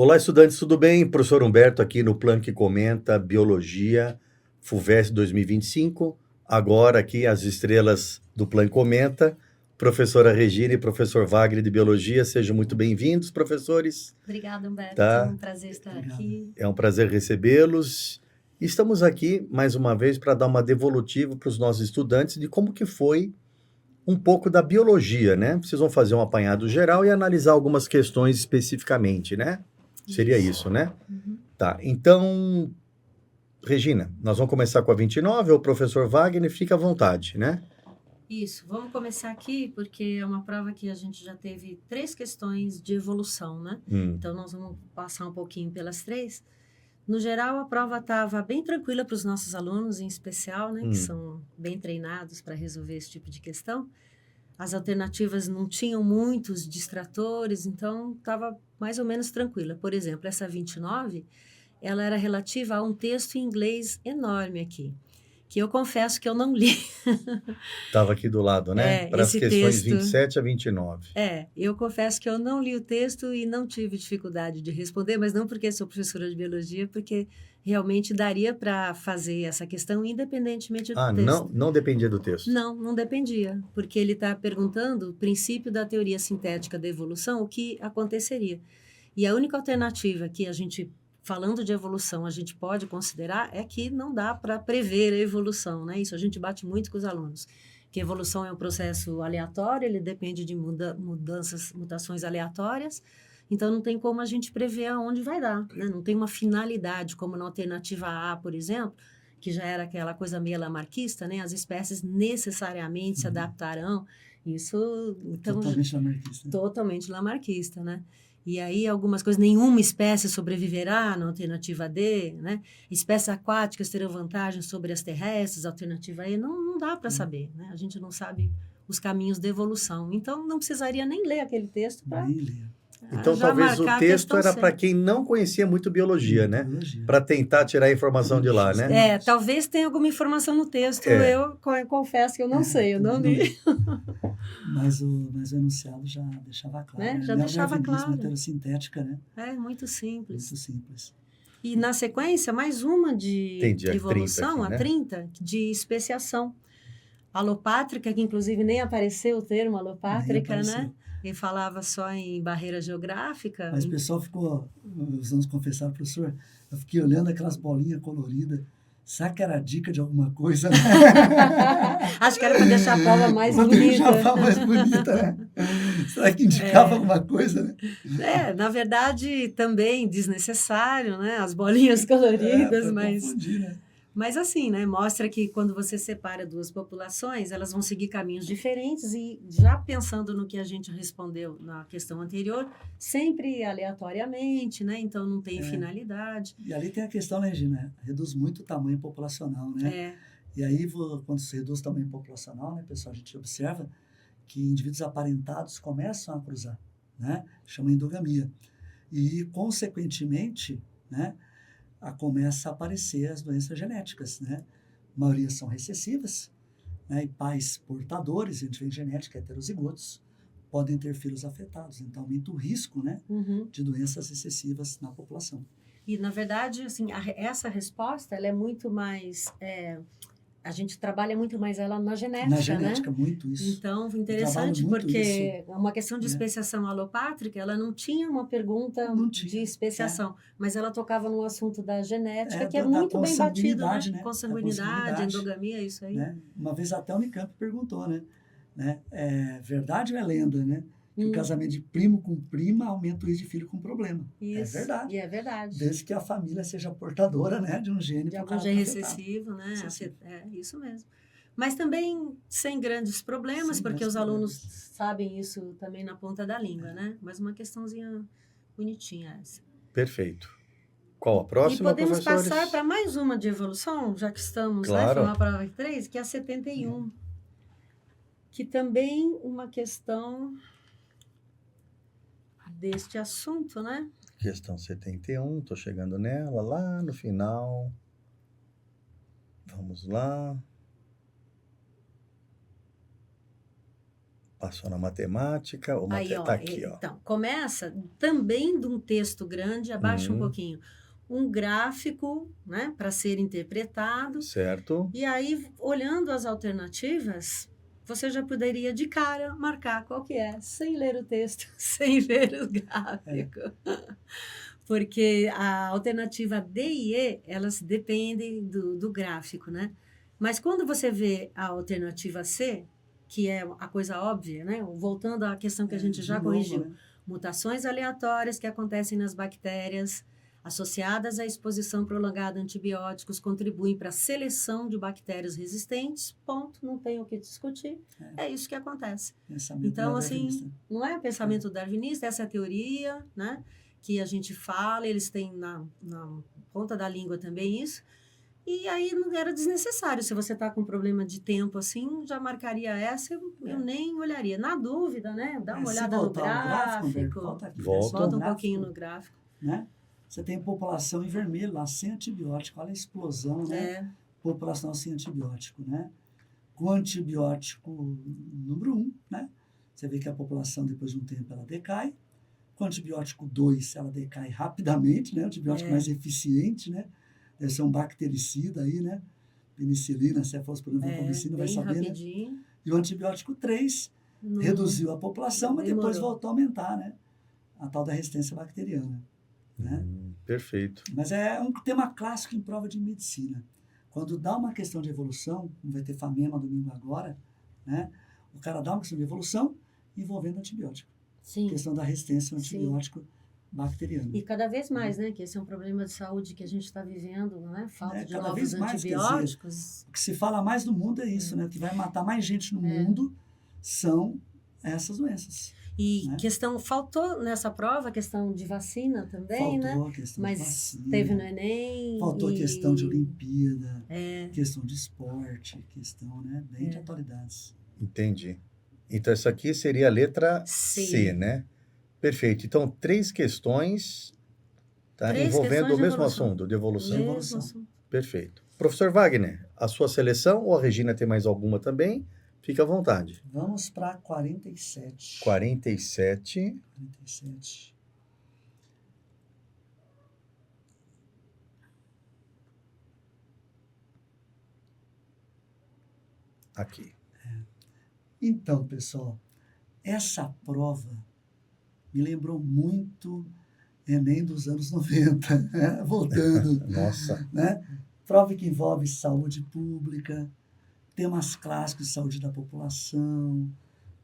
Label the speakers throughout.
Speaker 1: Olá, estudantes, tudo bem? Professor Humberto aqui no Plano que Comenta Biologia, FUVEST 2025. Agora aqui as estrelas do Plano que Comenta, professora Regina e professor Wagner de Biologia. Sejam muito bem-vindos, professores.
Speaker 2: Obrigada, Humberto.
Speaker 1: Tá?
Speaker 2: É um prazer estar aqui.
Speaker 1: É um prazer recebê-los. Estamos aqui, mais uma vez, para dar uma devolutiva para os nossos estudantes de como que foi um pouco da biologia, né? Vocês vão fazer um apanhado geral e analisar algumas questões especificamente, né? Seria isso, né?
Speaker 2: Uhum.
Speaker 1: Tá, então, Regina, nós vamos começar com a 29, o professor Wagner, fica à vontade, né?
Speaker 2: Isso, vamos começar aqui porque é uma prova que a gente já teve 3 questões de evolução, né? Então, nós vamos passar um pouquinho pelas 3. No geral, a prova estava bem tranquila para os nossos alunos, em especial, né? Que são bem treinados para resolver esse tipo de questão. As alternativas não tinham muitos distratores, então estava mais ou menos tranquila. Por exemplo, essa 29, ela era relativa a um texto em inglês enorme aqui, que eu confesso que eu não li.
Speaker 1: Estava aqui do lado, né? Para as
Speaker 2: esse
Speaker 1: questões
Speaker 2: texto,
Speaker 1: 27 a 29.
Speaker 2: eu confesso que eu não li o texto e não tive dificuldade de responder, mas não porque sou professora de biologia, porque realmente daria para fazer essa questão independentemente do texto.
Speaker 1: Não dependia do texto.
Speaker 2: Não dependia, porque ele está perguntando o princípio da teoria sintética da evolução, o que aconteceria. E a única alternativa que a gente, falando de evolução, a gente pode considerar é que não dá para prever a evolução, né? Isso a gente bate muito com os alunos, que a evolução é um processo aleatório, ele depende de mutações aleatórias, então não tem como a gente prever aonde vai dar, né? Não tem uma finalidade, como na alternativa A, por exemplo, que já era aquela coisa meio lamarquista, né? As espécies necessariamente se adaptarão. Isso... Então,
Speaker 3: totalmente lamarquista.
Speaker 2: Totalmente lamarquista, né? E aí, algumas coisas, nenhuma espécie sobreviverá na alternativa D, né? Espécies aquáticas terão vantagem sobre as terrestres, alternativa E, não dá para saber, né? A gente não sabe os caminhos da evolução. Então, não precisaria nem ler aquele texto para...
Speaker 3: Nem ler.
Speaker 1: Então, talvez o texto era para quem não conhecia muito biologia, né? Para tentar tirar a informação de lá, né?
Speaker 2: Talvez tenha alguma informação no texto. Eu confesso que eu não sei, eu não li.
Speaker 3: Mas o enunciado já deixava claro.
Speaker 2: Né? Já deixava claro.
Speaker 3: Heterossintética, né?
Speaker 2: Muito simples.
Speaker 3: Muito simples.
Speaker 2: E, na sequência, mais uma de evolução,
Speaker 1: aqui, né?
Speaker 2: a 30, de especiação. Alopátrica, que inclusive nem apareceu o termo alopátrica, né? Ele falava só em barreira geográfica.
Speaker 3: Mas o pessoal ficou, vamos confessar, professor, eu fiquei olhando aquelas bolinhas coloridas. Será que era dica de alguma coisa? Né?
Speaker 2: Acho que era para deixar a prova mais bonita.
Speaker 3: Deixar a prova mais bonita, né? Será que indicava alguma coisa, né?
Speaker 2: Na verdade, também desnecessário, né? As bolinhas coloridas, mas...
Speaker 3: Confundir, né?
Speaker 2: Mas assim, né, mostra que quando você separa duas populações, elas vão seguir caminhos diferentes e já pensando no que a gente respondeu na questão anterior, sempre aleatoriamente, né? Então não tem finalidade.
Speaker 3: E ali tem a questão, né, Regina? Reduz muito o tamanho populacional, né? E aí, quando se reduz o tamanho populacional, né, pessoal, a gente observa que indivíduos aparentados começam a cruzar, né? Chama endogamia. E, consequentemente, né, começa a aparecer as doenças genéticas, né? A maioria são recessivas, né? E pais portadores, a gente vê em genética, heterozigotos, podem ter filhos afetados. Então, aumenta o risco, né, de doenças recessivas na população.
Speaker 2: E, na verdade, assim, essa resposta, ela é muito mais... a gente trabalha muito mais ela na genética,
Speaker 3: Na genética,
Speaker 2: né?
Speaker 3: muito isso.
Speaker 2: Então, interessante, porque uma questão de especiação alopátrica, ela não tinha uma pergunta de especiação, mas ela tocava no assunto da genética, que é muito bem batido, né? Consanguinidade, endogamia, isso aí.
Speaker 3: Né? Uma vez até o Unicamp perguntou, né? É verdade ou é lenda, né? Que o casamento de primo com prima aumenta o risco de filho com problema.
Speaker 2: Isso,
Speaker 3: é verdade.
Speaker 2: E é verdade.
Speaker 3: Desde que a família seja portadora, né, de um gene.
Speaker 2: De algum gene recessivo, né? Isso mesmo. Mas também sem grandes problemas, porque os alunos sabem isso também na ponta da língua, né? Mas uma questãozinha bonitinha essa.
Speaker 1: Perfeito. Qual a próxima,
Speaker 2: E podemos
Speaker 1: professores?
Speaker 2: passar para mais uma de evolução, já que estamos,
Speaker 1: claro.
Speaker 2: Foi uma prova 3, que é a 71. Que também uma questão deste assunto, né?
Speaker 1: Questão 71, estou chegando nela, lá no final. Vamos lá. Passou na matemática, o
Speaker 2: Aí, ó,
Speaker 1: tá aqui, ó.
Speaker 2: então, começa também de um texto grande, abaixa um pouquinho, um gráfico, né, para ser interpretado.
Speaker 1: Certo.
Speaker 2: E aí, olhando as alternativas, você já poderia de cara marcar qual que é, sem ler o texto, sem ver o gráfico. Porque a alternativa D e E, elas dependem do gráfico, né? Mas quando você vê a alternativa C, que é a coisa óbvia, né? Voltando à questão que a gente já corrigiu, né? Mutações aleatórias que acontecem nas bactérias associadas à exposição prolongada a antibióticos contribuem para a seleção de bactérias resistentes, ponto, não tem o que discutir, é isso que acontece. Então, assim, não é pensamento darwinista, essa é a teoria, né, que a gente fala, eles têm na ponta da língua também isso, e aí não era desnecessário, se você está com problema de tempo assim, já marcaria essa, eu nem olharia. Na dúvida, né, dá uma olhada no gráfico, volta um pouquinho no gráfico.
Speaker 3: Né? Você tem população em vermelho lá, sem antibiótico. Olha a explosão, né? População sem antibiótico, né? Com antibiótico número 1, né? Você vê que a população, depois de um tempo, ela decai. Com antibiótico 2, ela decai rapidamente, né? O antibiótico mais eficiente, né? Deve ser um bactericida aí, né? Penicilina, cefalosporina, vancomicina, vai saber, rapidinho. Né? E o antibiótico 3 reduziu a população, mas depois voltou a aumentar, né? A tal da resistência bacteriana. Né?
Speaker 1: Perfeito.
Speaker 3: Mas é um tema clássico em prova de medicina. Quando dá uma questão de evolução, como vai ter FAMEMA domingo agora, né? O cara dá uma questão de evolução envolvendo antibiótico.
Speaker 2: Sim.
Speaker 3: Questão da resistência ao antibiótico bacteriano.
Speaker 2: E cada vez mais, né? Que esse é um problema de saúde que a gente está vivendo, né? Falta de
Speaker 3: cada
Speaker 2: novos
Speaker 3: vez mais,
Speaker 2: antibióticos.
Speaker 3: Dizer, o que se fala mais no mundo é isso, né? O que vai matar mais gente no mundo são essas doenças.
Speaker 2: E faltou nessa prova a questão de vacina também,
Speaker 3: faltou,
Speaker 2: né?
Speaker 3: Questão
Speaker 2: mas
Speaker 3: de vacina,
Speaker 2: teve no Enem.
Speaker 3: Faltou questão de Olimpíada, questão de esporte, questão, né, bem de atualidades.
Speaker 1: Entendi. Então, essa aqui seria a letra C, né? Perfeito. Então, 3 questões envolvendo o mesmo assunto, de evolução. Perfeito. Professor Wagner, a sua seleção ou a Regina tem mais alguma também? Fica à vontade.
Speaker 3: Vamos para 47.
Speaker 1: 47. Aqui.
Speaker 3: Então, pessoal, essa prova me lembrou muito Enem dos anos 90, né? Voltando.
Speaker 1: Nossa.
Speaker 3: Né? Prova que envolve saúde pública, temas clássicos de saúde da população,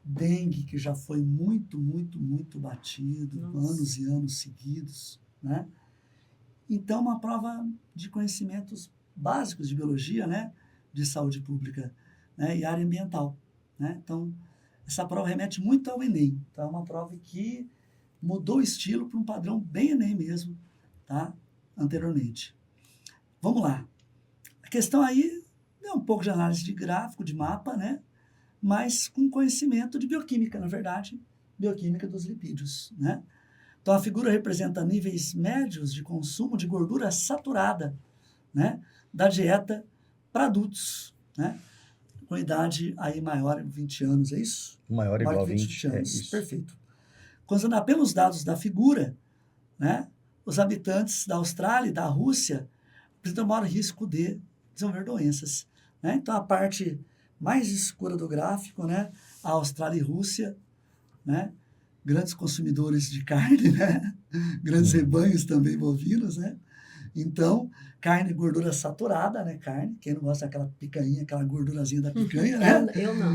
Speaker 3: dengue, que já foi muito batido, anos e anos seguidos, né? Então, uma prova de conhecimentos básicos de biologia, né? De saúde pública, né? E área ambiental, né? Então, essa prova remete muito ao Enem. Então, é uma prova que mudou o estilo para um padrão bem Enem mesmo, tá? Anteriormente. Vamos lá. A questão aí é um pouco de análise de gráfico, de mapa, né? Mas com conhecimento de bioquímica, na verdade, bioquímica dos lipídios, né? Então, a figura representa níveis médios de consumo de gordura saturada, né? Da dieta para adultos, né? Com idade aí maior de 20 anos, é isso?
Speaker 1: Maior igual a 20
Speaker 3: anos,
Speaker 1: é isso.
Speaker 3: Perfeito. Considerando pelos dados da figura, né? Os habitantes da Austrália e da Rússia apresentam maior risco de desenvolver doenças, né? Então, a parte mais escura do gráfico, né? A Austrália e Rússia, né? Grandes consumidores de carne, né? Grandes rebanhos também bovinos, né? Então, carne e gordura saturada, né? Carne, quem não gosta daquela picanha, aquela gordurazinha da picanha, né?
Speaker 2: Eu não.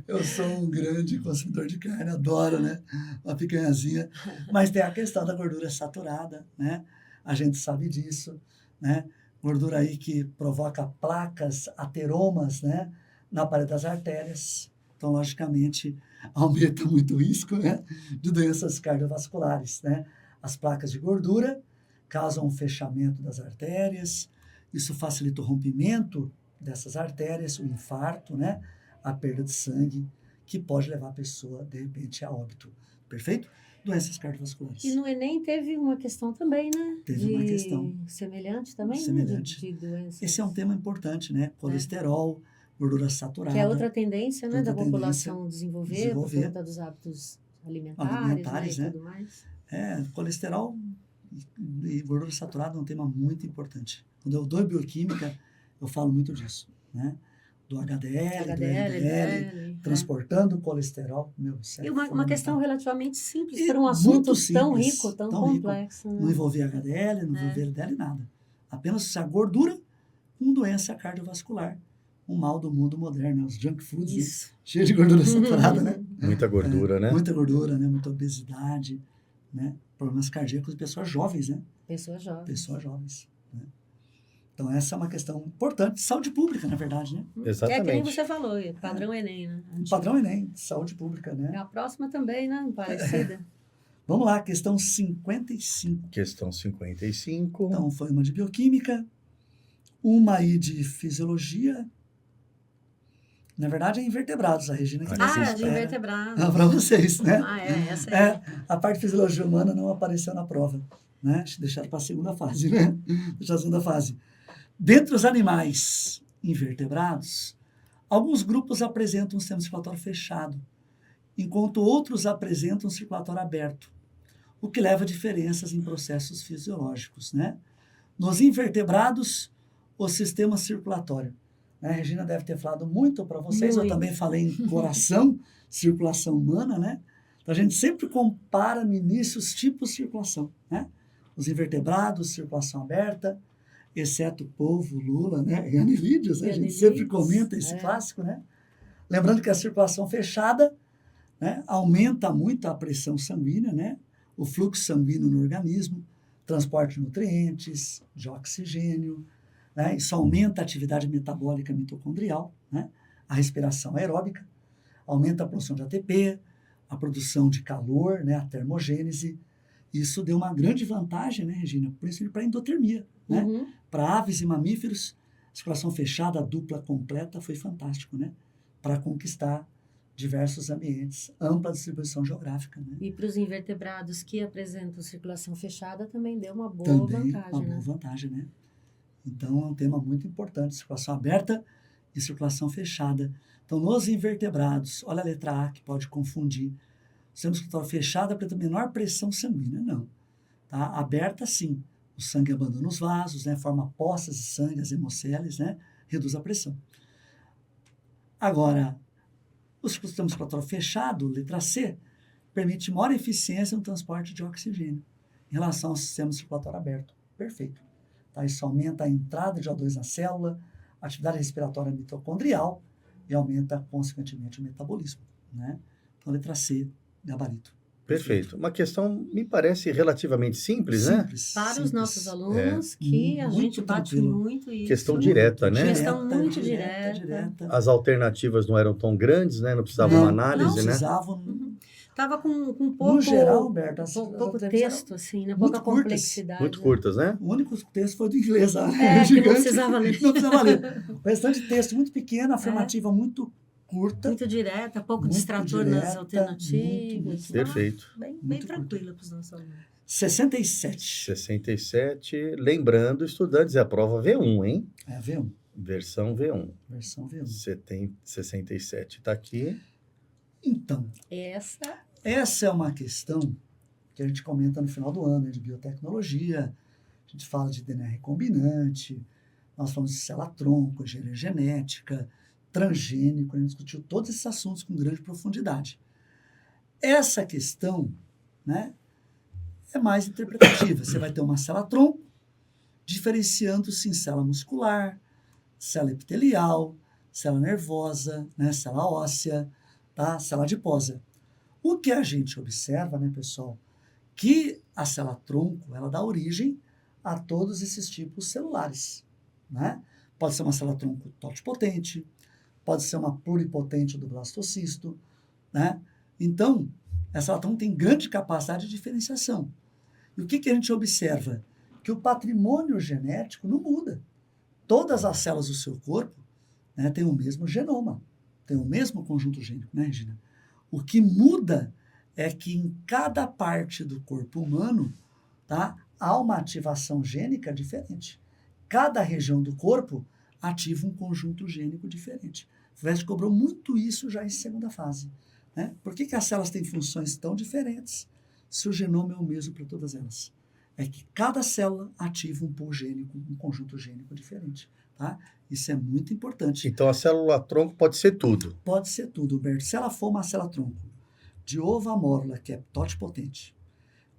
Speaker 3: Eu sou um grande consumidor de carne, adoro, né? Uma picanhazinha. Mas tem a questão da gordura saturada, né? A gente sabe disso, né? Gordura aí que provoca placas, ateromas, né? Na parede das artérias. Então, logicamente, aumenta muito o risco, né? De doenças cardiovasculares, né? As placas de gordura causam um fechamento das artérias. Isso facilita o rompimento dessas artérias, o infarto, né? A perda de sangue, que pode levar a pessoa, de repente, a óbito. Perfeito? Doenças cardiovasculares.
Speaker 2: E no Enem teve uma questão também, né?
Speaker 3: Teve uma questão.
Speaker 2: Semelhante também,
Speaker 3: semelhante.
Speaker 2: Né? De doenças.
Speaker 3: Esse é um tema importante, né? Colesterol, gordura saturada.
Speaker 2: Que é outra tendência, né, da
Speaker 3: outra
Speaker 2: população desenvolver por conta dos hábitos alimentares, né, e tudo mais.
Speaker 3: Colesterol e gordura saturada é um tema muito importante. Quando eu dou bioquímica, eu falo muito disso, né? Do HDL, do LDL, transportando o colesterol.
Speaker 2: E uma questão relativamente simples para um assunto tão rico, tão complexo.
Speaker 3: Né? Não envolvia HDL, não envolvia LDL, nada. Apenas a gordura com doença cardiovascular. Um mal do mundo moderno, os junk foods, cheio de gordura saturada, né?
Speaker 1: Muita gordura, né?
Speaker 3: Muita gordura, né? Muita obesidade, né? Problemas cardíacos de pessoas jovens, né?
Speaker 2: Pessoas jovens.
Speaker 3: Né? Então, essa é uma questão importante de saúde pública, na verdade, né?
Speaker 1: Exatamente.
Speaker 2: É que nem você falou, padrão Enem, né?
Speaker 3: Padrão Enem, saúde pública, né?
Speaker 2: E a próxima também, né? Parecida.
Speaker 3: Vamos lá, questão 55.
Speaker 1: Questão 55.
Speaker 3: Então, foi uma de bioquímica, uma aí de fisiologia. Na verdade, é invertebrados, a Regina que
Speaker 2: de invertebrados.
Speaker 3: Para vocês, né?
Speaker 2: Essa é.
Speaker 3: A parte de fisiologia humana não apareceu na prova, né? Deixaram para a segunda fase, né? Deixaram a segunda fase. Dentre os animais invertebrados, alguns grupos apresentam um sistema circulatório fechado, enquanto outros apresentam um circulatório aberto, o que leva a diferenças em processos fisiológicos, né? Nos invertebrados, o sistema circulatório. A Regina deve ter falado muito para vocês, eu também falei em coração, circulação humana, né? Então, a gente sempre compara no início os tipos de circulação, né? Os invertebrados, circulação aberta, exceto polvo, lula, né? E anelídeos, né? A gente sempre comenta esse clássico, né? Lembrando que a circulação fechada, né, aumenta muito a pressão sanguínea, né? O fluxo sanguíneo no organismo, transporte de nutrientes, de oxigênio, né? Isso aumenta a atividade metabólica mitocondrial, né? A respiração aeróbica, aumenta a produção de ATP, a produção de calor, né? A termogênese. Isso deu uma grande vantagem, né, Regina? Por isso, para a endotermia, né? Para aves e mamíferos, a circulação fechada, dupla, completa, foi fantástico, né? Para conquistar diversos ambientes, ampla distribuição geográfica, né?
Speaker 2: E para os invertebrados que apresentam circulação fechada, também deu uma boa vantagem,
Speaker 3: uma boa vantagem, né? Então, é um tema muito importante, circulação aberta e circulação fechada. Então, nos invertebrados, olha a letra A, que pode confundir. O sistema circulatório fechado apresenta menor pressão sanguínea, não. Tá? Aberta, sim. O sangue abandona os vasos, né? Forma poças de sangue, as hemocélias, né? Reduz a pressão. Agora, o sistema circulatório fechado, letra C, permite maior eficiência no transporte de oxigênio em relação ao sistema circulatório aberto. Perfeito. Tá? Isso aumenta a entrada de O2 na célula, a atividade respiratória mitocondrial e aumenta, consequentemente, o metabolismo. Né? Então, letra C, gabarito.
Speaker 1: Perfeito. Uma questão, me parece, relativamente simples, né?
Speaker 2: Para os nossos alunos, que a gente bate muito isso.
Speaker 1: Questão direta, né?
Speaker 2: Questão muito direta.
Speaker 1: As alternativas não eram tão grandes, né? Não precisava uma análise,
Speaker 3: não
Speaker 1: né?
Speaker 3: Precisavam.
Speaker 2: Estava com pouco,
Speaker 3: no geral, Humberto,
Speaker 2: pouco texto, assim, né? Pouca complexidade.
Speaker 1: Muito curtas, né?
Speaker 3: O único texto foi do inglês.
Speaker 2: Que não precisava ler.
Speaker 3: Não precisava ler. O restante de texto muito pequeno, afirmativa muito curta.
Speaker 2: Muito direta, pouco distrator nas alternativas.
Speaker 3: Muito
Speaker 1: perfeito.
Speaker 2: Bem tranquila para os nossos alunos.
Speaker 3: 67.
Speaker 1: 67. Lembrando, estudantes, é a prova V1, hein?
Speaker 3: É a V1.
Speaker 1: Versão V1.
Speaker 3: Versão V1.
Speaker 1: 67 está aqui.
Speaker 3: Então, essa é uma questão que a gente comenta no final do ano, né, de biotecnologia. A gente fala de DNA recombinante, nós falamos de célula-tronco, engenharia genética, transgênico, a gente discutiu todos esses assuntos com grande profundidade. Essa questão, né, é mais interpretativa. Você vai ter uma célula-tronco, diferenciando-se em célula muscular, célula epitelial, célula nervosa, né, célula óssea, tá? Célula adiposa. O que a gente observa, né, pessoal, que a célula-tronco, ela dá origem a todos esses tipos celulares, né? Pode ser uma célula-tronco totipotente, pode ser uma pluripotente do blastocisto, né? Então, essa célula-tronco tem grande capacidade de diferenciação. E o que a gente observa? Que o patrimônio genético não muda. Todas as células do seu corpo, né, têm o mesmo genoma, tem o mesmo conjunto gênico, né, Regina? O que muda é que em cada parte do corpo humano, tá, há uma ativação gênica diferente. Cada região do corpo ativa um conjunto gênico diferente. A FUVEST cobrou muito isso já em segunda fase. Né? Por que as células têm funções tão diferentes se o genoma é o mesmo para todas elas? É que cada célula ativa um pool gênico, um conjunto gênico diferente. Tá? Isso é muito importante.
Speaker 1: Então, a célula-tronco pode ser tudo.
Speaker 3: Pode ser tudo, Humberto. Se ela for uma célula-tronco de ovamórula, que é totipotente,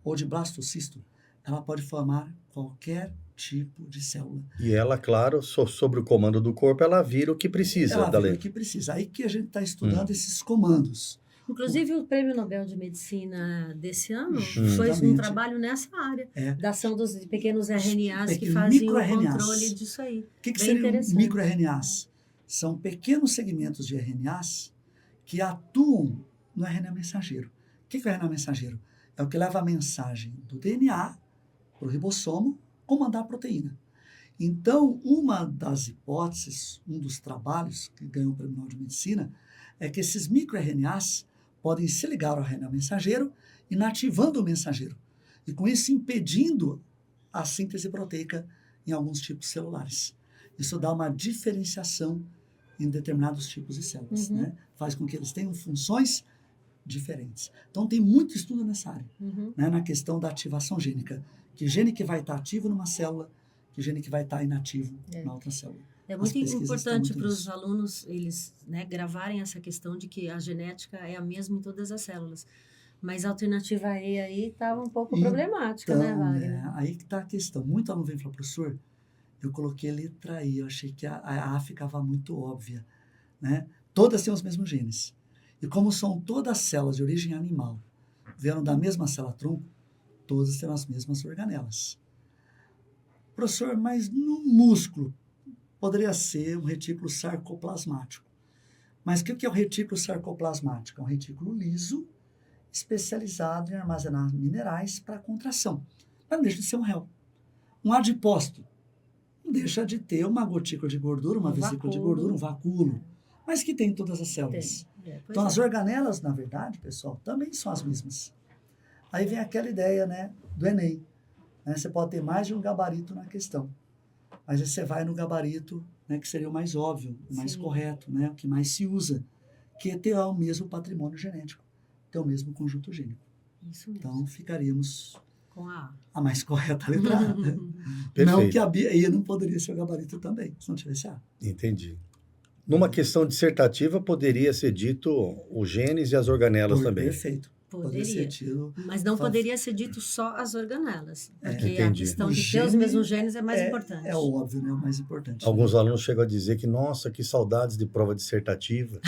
Speaker 3: ou de blastocisto, ela pode formar qualquer tipo de célula.
Speaker 1: E ela, claro, sobre o comando do corpo, ela vira o que precisa.
Speaker 3: Ela vira o que precisa. Aí que a gente está estudando esses comandos.
Speaker 2: Inclusive, o Prêmio Nobel de Medicina desse ano foi um
Speaker 3: Exatamente.
Speaker 2: trabalho nessa área, da ação dos pequenos RNAs que fazem o
Speaker 3: micro-RNAs.
Speaker 2: controle disso aí.
Speaker 3: O que
Speaker 2: Bem
Speaker 3: seriam
Speaker 2: interessante.
Speaker 3: micro-RNAs? São pequenos segmentos de RNAs que atuam no RNA mensageiro. O que é o RNA mensageiro? É o que leva a mensagem do DNA para o ribossomo comandar a proteína. Então, uma das hipóteses, um dos trabalhos que ganhou o Prêmio Nobel de Medicina, é que esses micro-RNAs podem se ligar ao RNA mensageiro, inativando o mensageiro, e com isso impedindo a síntese proteica em alguns tipos celulares. Isso dá uma diferenciação em determinados tipos de células, né? Faz com que eles tenham funções diferentes. Então, tem muito estudo nessa área, né? Na questão da ativação gênica. Que gene que vai estar ativo numa célula, que gene que vai estar inativo na outra célula.
Speaker 2: É muito importante para os alunos eles, né, gravarem essa questão de que a genética é a mesma em todas as células. Mas a alternativa E aí estava um pouco problemática, né, Wagner?
Speaker 3: Aí que está a questão. Muito aluno vem falar, professor, eu coloquei a letra I, eu achei que a ficava muito óbvia. Né? Todas têm os mesmos genes. E como são todas células de origem animal, vieram da mesma célula-tronco, todas têm as mesmas organelas. Professor, mas no músculo poderia ser um retículo sarcoplasmático. Mas o que é o retículo sarcoplasmático? É um retículo liso, especializado em armazenar minerais para contração. Mas não deixa de ser um réu. Um adipócito não deixa de ter uma gotícula de gordura, uma vesícula de gordura, um vacúolo, mas que tem em todas as células. Então, as organelas, na verdade, pessoal, também são as mesmas. Aí vem aquela ideia, né, do Enem. Né? Você pode ter mais de um gabarito na questão. Mas aí você vai no gabarito, né, que seria o mais óbvio, o mais correto, né, o que mais se usa, que é ter o mesmo patrimônio genético, ter o mesmo conjunto gênico.
Speaker 2: Isso mesmo.
Speaker 3: Então, ficaríamos
Speaker 2: com a
Speaker 3: mais correta, a letra A. Né?
Speaker 1: Perfeito.
Speaker 3: Não que a B não poderia ser o gabarito também, se não tivesse A.
Speaker 1: Entendi. Numa questão dissertativa, poderia ser dito os genes e as organelas também.
Speaker 3: Perfeito.
Speaker 2: Poderia, mas não poderia ser dito só as organelas, porque
Speaker 1: entendi.
Speaker 2: a questão de ter os mesmos genes é mais importante.
Speaker 3: É óbvio, né? O mais importante.
Speaker 1: Alguns alunos chegam a dizer que, nossa, que saudades de prova dissertativa.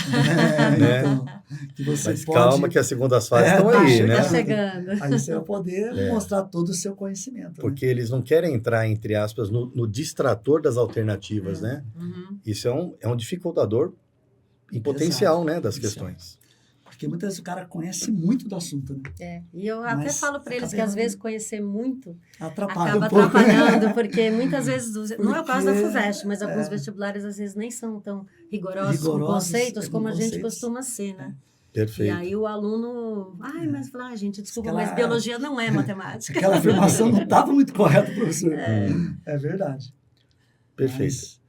Speaker 3: Né? Então, que você
Speaker 1: mas
Speaker 3: pode...
Speaker 1: calma que as segundas fases estão aí, né?
Speaker 2: Está chegando.
Speaker 3: Aí você vai poder mostrar todo o seu conhecimento.
Speaker 1: Porque eles não querem entrar, entre aspas, no distrator das alternativas, né? Isso é um dificultador em potencial, né, das questões.
Speaker 3: Porque muitas vezes o cara conhece muito do assunto, né?
Speaker 2: E eu até falo para eles que às vezes conhecer muito
Speaker 3: acaba
Speaker 2: atrapalhando, porque muitas vezes, não é o caso da FUVEST, mas alguns vestibulares às vezes nem são tão rigorosos com conceitos como a gente costuma ser, né?
Speaker 1: Perfeito.
Speaker 2: E aí o aluno, gente, desculpa, mas biologia não é matemática.
Speaker 3: Aquela afirmação não estava muito correta, professor. É verdade.
Speaker 1: Perfeito.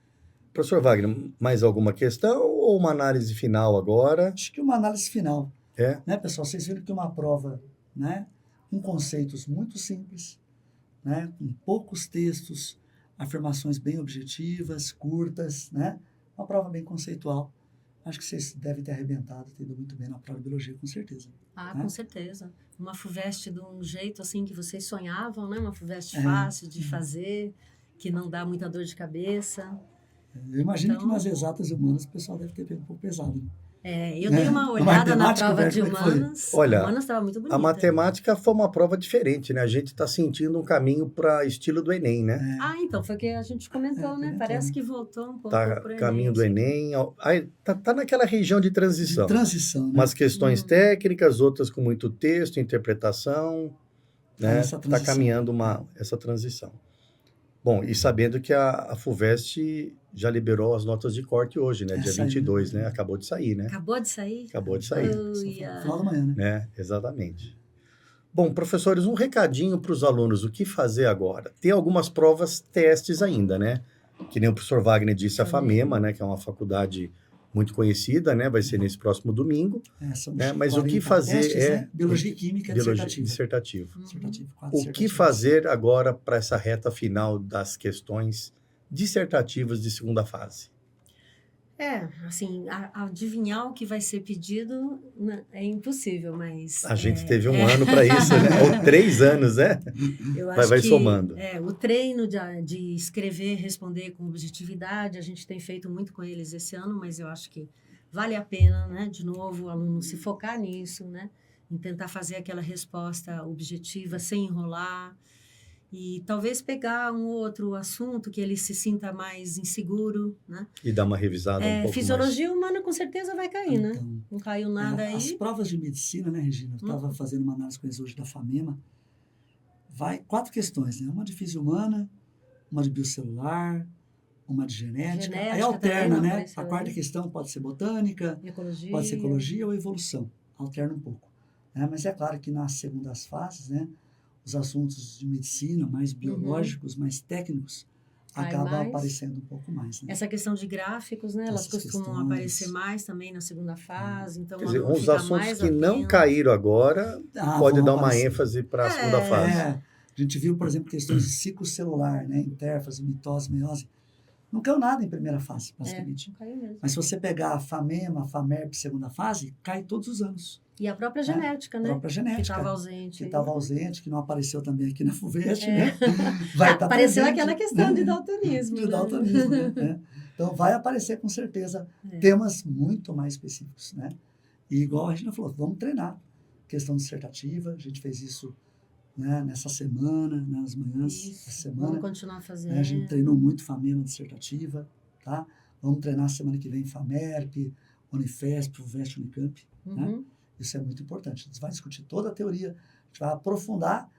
Speaker 1: Professor Wagner, mais alguma questão ou uma análise final agora?
Speaker 3: Acho que uma análise final. Né, pessoal? Vocês viram que uma prova, né, com conceitos muito simples, né, com poucos textos, afirmações bem objetivas, curtas, né? Uma prova bem conceitual. Acho que vocês devem ter arrebentado, ter ido muito bem na prova de biologia, com certeza.
Speaker 2: Né? Com certeza. Uma FUVEST de um jeito assim que vocês sonhavam, né? Uma FUVEST fácil de fazer, que não dá muita dor de cabeça.
Speaker 3: Eu imagino que nas exatas humanas o pessoal deve ter pego um pouco pesado. Né?
Speaker 2: Eu dei uma olhada na prova de humanas.
Speaker 1: Olha,
Speaker 2: humanas estava muito bonita.
Speaker 1: A matemática foi uma prova diferente, né? A gente está sentindo um caminho para estilo do Enem, né?
Speaker 2: Então foi o que a gente comentou, né? Parece que voltou um pouco
Speaker 1: para o Enem. Caminho do Enem. Tá naquela região de transição.
Speaker 3: Né?
Speaker 1: Umas questões técnicas, outras com muito texto, interpretação, né? Está caminhando essa transição. Bom, e sabendo que a FUVEST já liberou as notas de corte hoje, né? Dia 22, né? Acabou de sair, né?
Speaker 2: Acabou de sair?
Speaker 1: Acabou de sair.
Speaker 3: Final da manhã,
Speaker 1: né? Exatamente. Bom, professores, um recadinho para os alunos, o que fazer agora? Tem algumas provas, testes ainda, né? que nem o professor Wagner disse, a FAMEMA, né, que é uma faculdade muito conhecida, né, vai ser nesse próximo domingo. Né, mas o que fazer
Speaker 3: testes, né? Biologia e Química
Speaker 1: dissertativo.
Speaker 3: Quatro
Speaker 1: O que fazer agora para essa reta final das questões dissertativas de segunda fase?
Speaker 2: Assim, adivinhar o que vai ser pedido é impossível, mas...
Speaker 1: A gente teve um ano para isso, né? Ou 3 anos, né?
Speaker 2: Eu acho
Speaker 1: vai
Speaker 2: que
Speaker 1: somando.
Speaker 2: O treino de escrever, responder com objetividade, a gente tem feito muito com eles esse ano, mas eu acho que vale a pena, né? De novo, o aluno se focar nisso, né? Em tentar fazer aquela resposta objetiva, sem enrolar. E talvez pegar um outro assunto que ele se sinta mais inseguro, né?
Speaker 1: E dar uma revisada um pouco
Speaker 2: fisiologia humana com certeza vai cair, né? Não caiu nada aí.
Speaker 3: As provas de medicina, né, Regina? Eu estava fazendo uma análise com eles hoje da FAMEMA. Vai 4 questões, né? Uma de física humana, uma de biocelular, uma de genética. Aí alterna, né? A quarta questão pode ser botânica,
Speaker 2: ecologia.
Speaker 3: Pode ser ecologia ou evolução. Alterna um pouco. Né? Mas é claro que nas segundas fases, né? Os assuntos de medicina, mais biológicos, mais técnicos, acabam aparecendo um pouco mais. Né?
Speaker 2: Essa questão de gráficos, né? Elas costumam aparecer mais também na segunda fase. Então,
Speaker 1: quer dizer, os assuntos que não caíram agora, pode dar uma ênfase para a segunda fase.
Speaker 3: A gente viu, por exemplo, questões de ciclo celular, né? Intérfase, mitose, meiose. Não caiu nada em primeira fase, basicamente.
Speaker 2: Não caiu mesmo.
Speaker 3: Mas se você pegar a FAMEMA, a FAMERP, segunda fase, cai todos os anos.
Speaker 2: E a própria genética, né?
Speaker 3: A própria genética.
Speaker 2: Que estava ausente.
Speaker 3: Que estava ausente, que não apareceu também aqui na FUVEST, né? Vai estar
Speaker 2: apareceu
Speaker 3: presente,
Speaker 2: aquela questão de daltonismo.
Speaker 3: De daltonismo, né? Então, vai aparecer com certeza temas muito mais específicos, né? E igual a Regina falou, vamos treinar. Questão dissertativa, a gente fez isso, né, nessa semana, nas manhãs da semana.
Speaker 2: Vamos continuar fazendo.
Speaker 3: A gente treinou muito FAMEMA dissertativa, tá? Vamos treinar semana que vem FAMERP, Unifesp, FUVEST, Unicamp, né? Isso é muito importante. A gente vai discutir toda a teoria, a gente vai aprofundar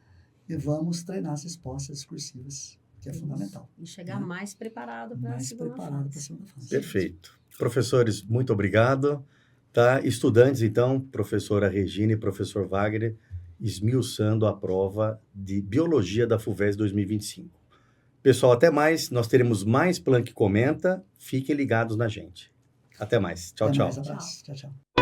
Speaker 3: e vamos treinar as respostas discursivas, que é fundamental.
Speaker 2: E chegar mais preparado para a segunda fase.
Speaker 1: Perfeito. Professores, muito obrigado. Tá? Estudantes, então, professora Regina e professor Wagner, esmiuçando a prova de Biologia da FUVEST 2025. Pessoal, até mais. Nós teremos mais Planck Comenta. Fiquem ligados na gente. Até mais. Tchau, tchau.
Speaker 3: Até mais, abraço. Tchau, tchau.